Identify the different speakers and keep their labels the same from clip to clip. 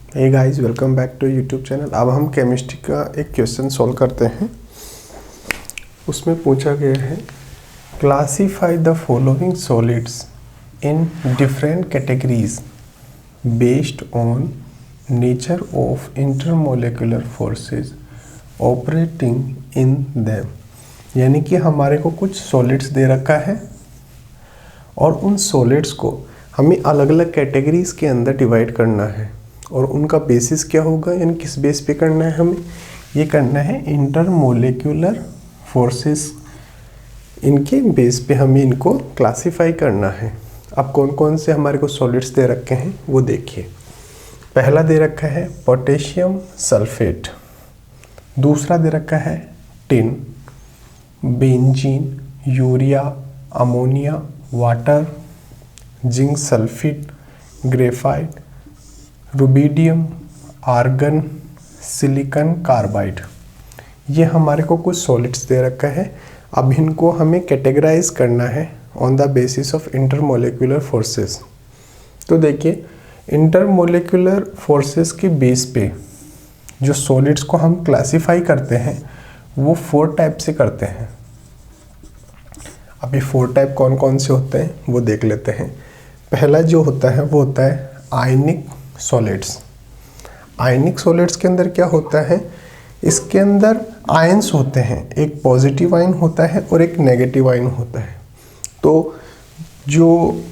Speaker 1: Hey guys, welcome back to YouTube channel. अब हम chemistry का एक क्वेश्चन सॉल्व करते हैं। उसमें पूछा गया है, classify the following solids in different categories based on nature of intermolecular forces operating in them. यानी कि हमारे को कुछ सॉलिड्स दे रखा है और उन सॉलिड्स को हमें अलग अलग कैटेगरीज के अंदर डिवाइड करना है और उनका बेसिस क्या होगा, यानी किस बेस पे करना है हमें। ये करना है इंटरमोलिकुलर फोर्सेस, इनके बेस पे हमें इनको क्लासिफाई करना है। अब कौन कौन से हमारे को सॉलिड्स दे रखे हैं वो देखिए। पहला दे रखा है पोटेशियम सल्फेट, दूसरा दे रखा है tin, benzene, urea, ammonia, water, zinc sulphate, graphite, rubidium, argon, silicon carbide. ये हमारे को कुछ सॉलिड्स दे रखा है। अब इनको हमें कैटेगराइज करना है on the basis of intermolecular forces. तो देखिए, इंटरमोलिकुलर फोर्सेस के बेस पे जो सॉलिड्स को हम क्लासिफाई करते हैं वो 4 टाइप से करते हैं। अब ये 4 टाइप कौन कौन से होते हैं वो देख लेते हैं। पहला जो होता है वो होता है आयनिक सॉलिड्स। आयनिक सॉलिड्स के अंदर क्या होता है, इसके अंदर आयंस होते हैं, एक पॉजिटिव आयन होता है और एक नेगेटिव आयन होता है। तो जो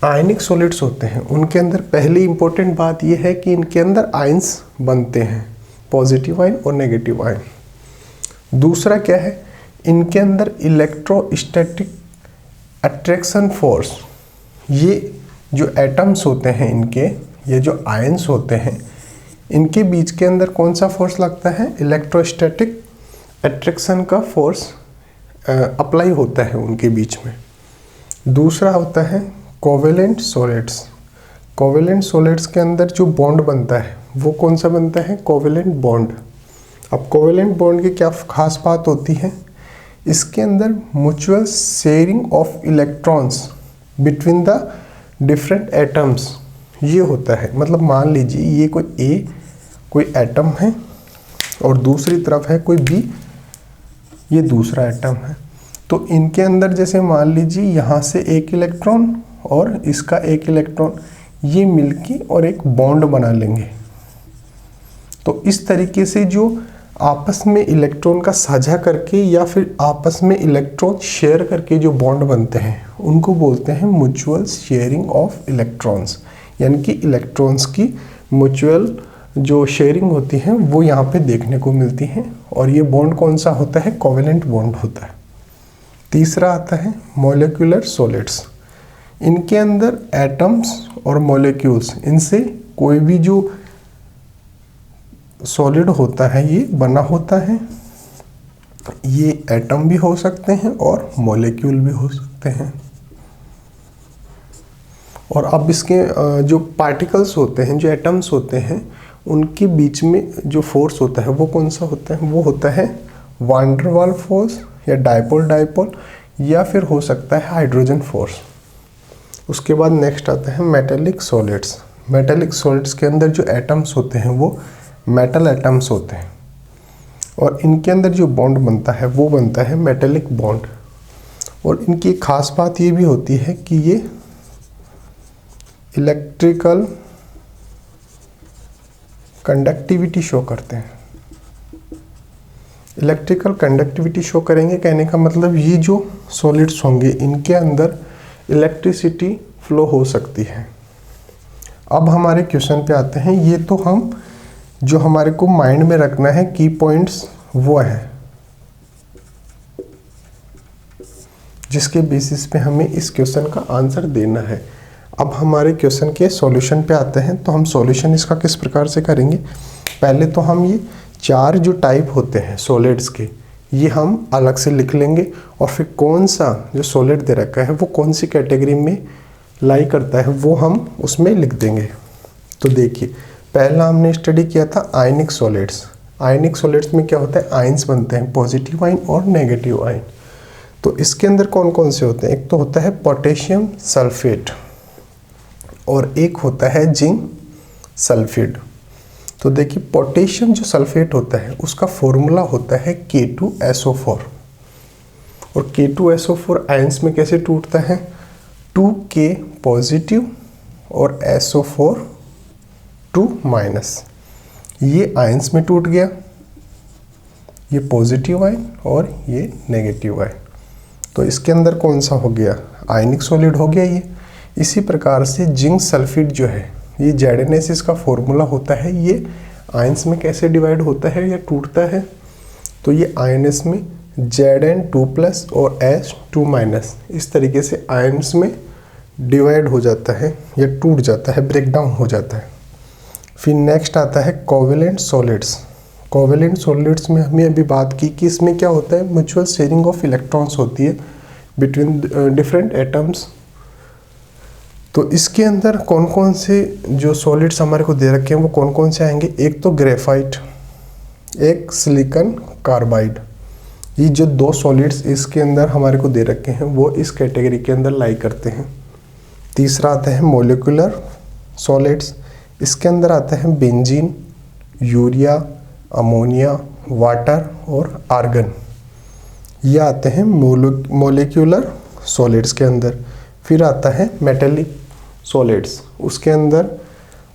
Speaker 1: आयनिक सॉलिड्स होते हैं उनके अंदर पहली इंपॉर्टेंट बात यह है कि इनके अंदर आयंस बनते हैं, पॉजिटिव आयन और नेगेटिव आयन। दूसरा क्या है, इनके अंदर इलेक्ट्रोस्टैटिक अट्रैक्शन फोर्स, ये जो एटम्स होते हैं इनके, ये जो आयंस होते हैं इनके बीच के अंदर कौन सा फोर्स लगता है, इलेक्ट्रोस्टैटिक अट्रैक्शन का फोर्स अप्लाई होता है उनके बीच में। दूसरा होता है कोवेलेंट सॉलिड्स। कोवेलेंट सॉलिड्स के अंदर जो बॉन्ड बनता है वो कौन सा बनता है, कोवेलेंट बॉन्ड। अब कोवेलेंट बॉन्ड की क्या खास बात होती है, इसके अंदर mutual sharing of electrons between the different atoms ये होता है। मतलब मान लीजिए ये कोई एटम है और दूसरी तरफ है कोई बी, ये दूसरा एटम है। तो इनके अंदर जैसे मान लीजिए यहाँ से एक इलेक्ट्रॉन और इसका एक इलेक्ट्रॉन, ये मिलके और एक बॉन्ड बना लेंगे। तो इस तरीके से जो आपस में इलेक्ट्रॉन का साझा करके या फिर आपस में इलेक्ट्रॉन शेयर करके जो बॉन्ड बनते हैं उनको बोलते हैं म्यूचुअल शेयरिंग ऑफ इलेक्ट्रॉन्स। यानी कि इलेक्ट्रॉन्स की म्यूचुअल जो शेयरिंग होती है वो यहाँ पे देखने को मिलती है और ये बॉन्ड कौन सा होता है, कोवेलेंट बॉन्ड होता है। तीसरा आता है मॉलिक्यूलर सॉलिड्स। इनके अंदर एटम्स और मॉलिक्यूल्स, इनसे कोई भी जो सॉलिड होता है ये बना होता है। ये एटम भी हो सकते हैं और मॉलिक्यूल भी हो सकते हैं। और अब इसके जो पार्टिकल्स होते हैं, जो एटम्स होते हैं, उनके बीच में जो फोर्स होता है वो कौन सा होता है, वो होता है वान डेर वाल फोर्स या डायपोल डायपोल, या फिर हो सकता है हाइड्रोजन फोर्स। उसके बाद नेक्स्ट आता है मेटेलिक सॉलिड्स। मेटेलिक सॉलिड्स के अंदर जो एटम्स होते हैं वो मेटल एटम्स होते हैं और इनके अंदर जो बॉन्ड बनता है वो बनता है मेटेलिक बॉन्ड। और इनकी एक खास बात ये भी होती है कि ये इलेक्ट्रिकल कंडक्टिविटी शो करते हैं। इलेक्ट्रिकल कंडक्टिविटी शो करेंगे, कहने का मतलब ये जो सॉलिड्स होंगे इनके अंदर इलेक्ट्रिसिटी फ्लो हो सकती है। अब हमारे क्वेश्चन पे आते हैं। ये तो हम जो हमारे को माइंड में रखना है की पॉइंट्स वो है जिसके बेसिस पे हमें इस क्वेश्चन का आंसर देना है। अब हमारे क्वेश्चन के सॉल्यूशन पे आते हैं। तो हम सॉल्यूशन इसका किस प्रकार से करेंगे, पहले तो हम ये 4 जो टाइप होते हैं सॉलिड्स के ये हम अलग से लिख लेंगे और फिर कौन सा जो सॉलिड दे रखा है वो कौन सी कैटेगरी में लाई करता है वो हम उसमें लिख देंगे। तो देखिए, पहला हमने स्टडी किया था आयनिक सॉलिड्स। आयनिक सॉलिड्स में क्या होता है, आयंस बनते हैं, पॉजिटिव आयन और नेगेटिव आयन। तो इसके अंदर कौन कौन से होते हैं, एक तो होता है पोटेशियम सल्फेट और एक होता है जिंक सल्फेट। तो देखिए पोटेशियम जो सल्फेट होता है उसका फॉर्मूला होता है K2SO4 और K2SO4 आयंस में कैसे टूटता है 2K पॉजिटिव और SO4 2 माइनस। ये आयंस में टूट गया, ये पॉजिटिव आयन और ये नेगेटिव आयन। तो इसके अंदर कौन सा हो गया आयनिक सॉलिड हो गया ये। इसी प्रकार से जिंक सल्फेट जो है ये ZnS का फॉर्मूला होता है, ये आयंस में कैसे डिवाइड होता है या टूटता है तो ये आयंस में Zn2+ और S2- इस तरीके से आयंस में डिवाइड हो जाता है या टूट जाता है, ब्रेकडाउन हो जाता है। फिर नेक्स्ट आता है कोवेलेंट सॉलिड्स। कोवेलेंट सॉलिड्स में हमने अभी बात की कि इसमें क्या होता है म्यूचुअल शेयरिंग ऑफ इलेक्ट्रॉन्स होती है बिटवीन डिफरेंट एटम्स। तो इसके अंदर कौन कौन से जो सॉलिड्स हमारे को दे रखे हैं वो कौन कौन से आएंगे, एक तो ग्रेफाइट, एक सिलिकॉन कार्बाइड। ये जो 2 सॉलिड्स इसके अंदर हमारे को दे रखे हैं वो इस कैटेगरी के अंदर लाई करते हैं। तीसरा आता है मोलिकुलर सॉलिड्स, इसके अंदर आता है बेंजीन, यूरिया, अमोनिया, वाटर और आर्गन, ये आते हैं मोलिकुलर सॉलिड्स के अंदर। फिर आता है मेटेलिक सॉलिड्स, उसके अंदर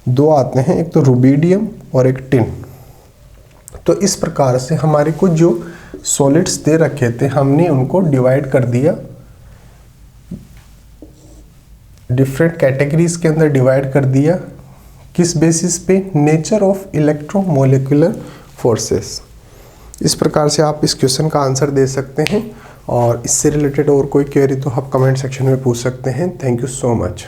Speaker 1: 2 आते हैं, एक तो रुबिडियम और एक टिन। तो इस प्रकार से हमारे को जो सॉलिड्स दे रखे थे हमने उनको डिवाइड कर दिया, डिफरेंट कैटेगरीज के अंदर डिवाइड कर दिया। किस बेसिस पे, नेचर ऑफ इलेक्ट्रोमोलिकुलर फोर्सेस। इस प्रकार से आप इस क्वेश्चन का आंसर दे सकते हैं और इससे रिलेटेड और कोई क्वेरी तो आप कमेंट सेक्शन में पूछ सकते हैं। Thank you so much.